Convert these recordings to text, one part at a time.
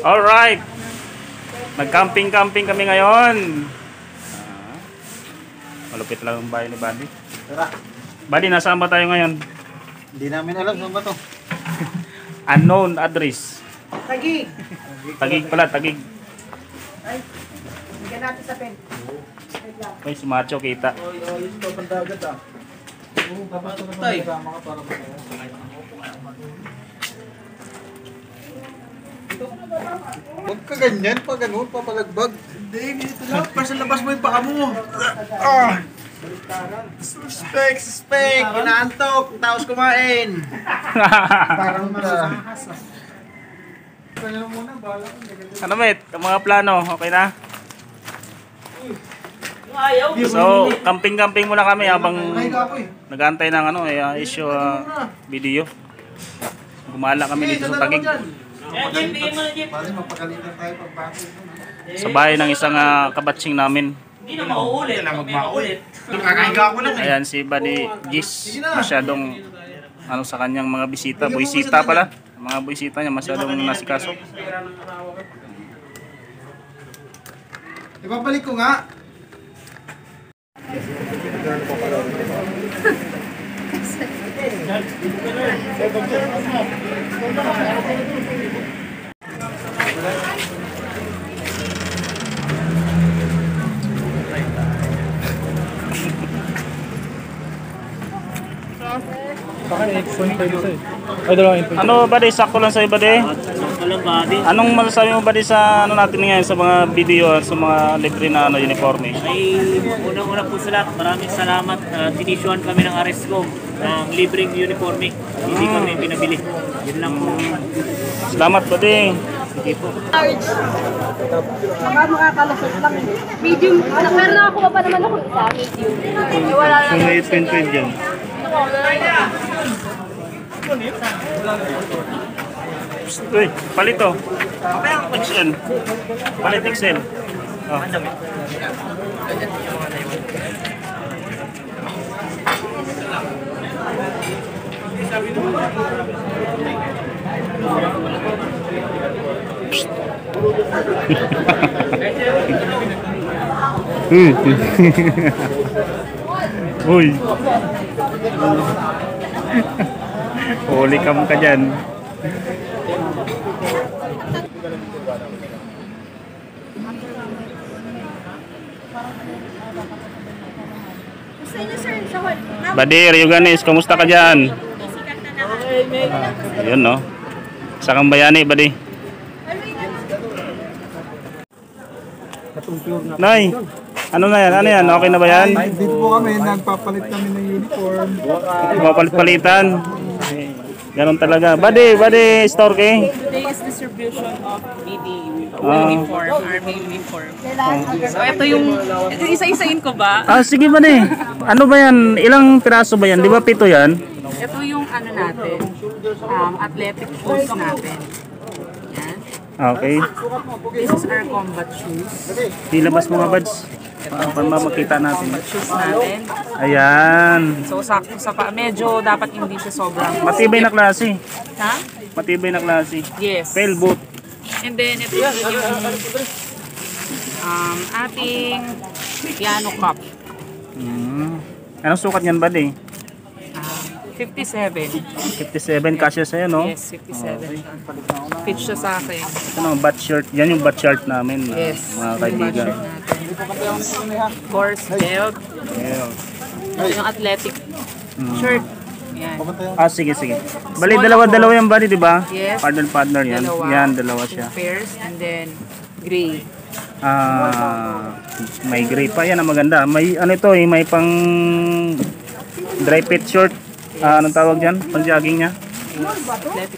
Alright. Nag-camping-camping kami ngayon. Malupit lang ang bahay ni Buddy. Tara. Buddy, nasaan ba tayo ngayon? Hindi namin alam saan ba to. Unknown address. Tagig. Tagig pala, Tagig. Ay, bigyan natin sa pen. Ay, si Macho kita. Oy, ayos pa pandagat ah. Oo, papasok na tayo. Kasama ka para huwag ka ganyan, pa ganun, papalagbag. Hindi, dito lang. Para sa labas mo yung paa mo. Ah! Suspect! Inaantok! Taos kumain! Parang masahas ah. Kaya muna, bala ko. Ano met? Ang mga plano, okay na? So, camping-camping muna kami habang nag-aantay ng issue video. Gumala kami dito sa Tagig. Sa bahay ng isang kabatsing namin. Hindi na mauulit. Kakahiga ko lang eh. Ayan si Buddy Gis. Masyadong sa kanyang mga bisita. Buisita pala. Mga buisita niya masyadong nasikaso. Ibabalik ko nga. Ano Buddy? Sakto lang sa'yo Buddy? Anong masasabi mo Buddy sa natin ngayon sa mga video sa mga libre na uniforme? Ay, unang-una po sa lahat, maraming salamat. Tinisyohan kami ng Aresco ng libreng uniforme. Hindi kami pinabili. Yun lang po. Salamat Buddy. Sige po. Baka makakalusot lang. Medium. Meron na ako pa naman ako isa. Medium. Wala na. Kung may 20 dyan. Uy, palit oh. XL. Palit XL. Oh. Uy. Huli ka dyan. Buddy, Ryuganis, kamusta ka dyan? Ayun no. Sa kang bayani, Buddy. Nay, ano na yan? Ano yan? Okay na ba yan? Dito po kami, nagpapalit kami ng uniform. Papalit-palitan. Ganon talaga. Buddy, store kay. Today is distribution of BD uniform, Army uniform. So ito yung, isa-isain ko ba? Sige Buddy. Ano ba yan? Ilang piraso ba yan? Di ba 7 yan? Ito yung ano natin, athletic shoes natin. Yan. Okay. This is our combat shoes. Dilabas mga buds. Para makita natin. Combat shoes natin. Ayan. So sakto sa pa, medyo dapat hindi siya sobrang Matibay na klase. Ha? Matibay na klase. Yes. Fail boot. And then ito yung ating piano cup. Anong sukat niyan Buddy? 57. 57 kasya sa'yo no? Yes, 57. Pitch siya sa akin. Ito naman bat shirt. Yan yung bat shirt namin Yes. mga kaibigan. Of course, belt. Yeah. Yung athletic shirt. Yan. Sige. Bali dalawa yan Buddy, di ba? Yes. Partner yan. Dalawa. Yan, dalawa siya. Two pairs and then gray. May gray pa yan ang maganda. May ano ito may pang dry fit short. Anong tawag diyan? Pang jogging niya?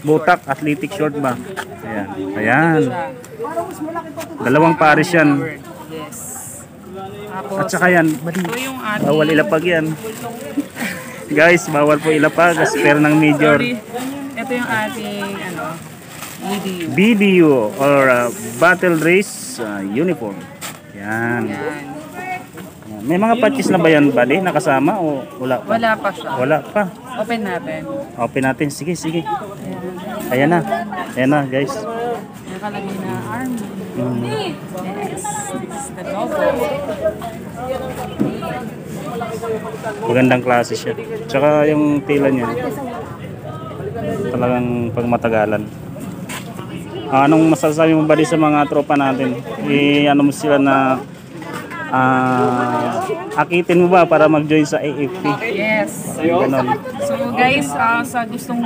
Butak, athletic short ba? Ayan. Dalawang pares yan. Yes. At saka yan, Ito yung ating... bawal ilapag yan. Guys, bawal po ilapag. Spare ng major. Sorry. Ito yung ating BDU. BDU or battle race uniform. Yan. Yan. May mga patches na ba yan, Buddy? Nakasama o wala pa? Wala pa siya. Wala pa. Open natin. Open natin. Sige. Ayan na. Ayan na, guys. Yan nakalagay na army. Yes, it's the logo. Magandang klase siya. Tsaka yung tila niya, talagang pagmatagalan. Anong masasabi mo ba di sa mga tropa natin? Ano mo sila na akitin mo ba para mag-join sa AFP? Yes. Ganon. So guys, sa gustong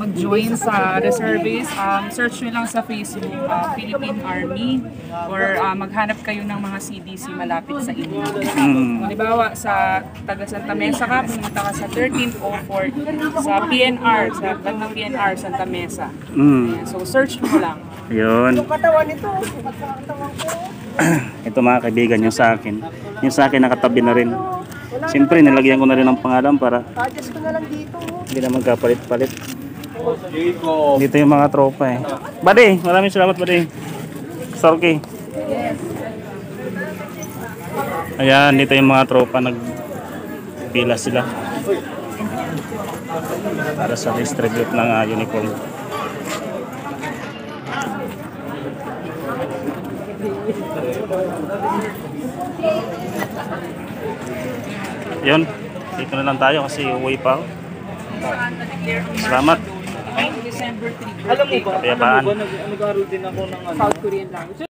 mag-join sa reservice, search nyo lang sa Facebook, Philippine Army, or maghanap kayo ng mga CDC malapit sa inyo. Halimbawa, sa taga Santa Mesa ka, pumunta ka sa 1304 sa PNR, sa bandang PNR, Santa Mesa. Ayan, so search mo lang. Yun. Katawan nito. Katawan ko. Ito mga kaibigan, yung sa akin. Yung sa akin nakatabi na rin. Siyempre, nilagyan ko na rin ng pangalan para Adjust ko na lang dito. hindi na magkapalit-palit. Dito yung mga tropa eh. Buddy, maraming salamat buddy. Sorky. Ayan, dito yung mga tropa, nagpila sila para sa distribute ng uniform. Yun, dito na lang tayo kasi uwi pa ako. Salamat. December 3. Alam mo ba? Kapayapaan. Nag-aaral din ako ng South Korean language.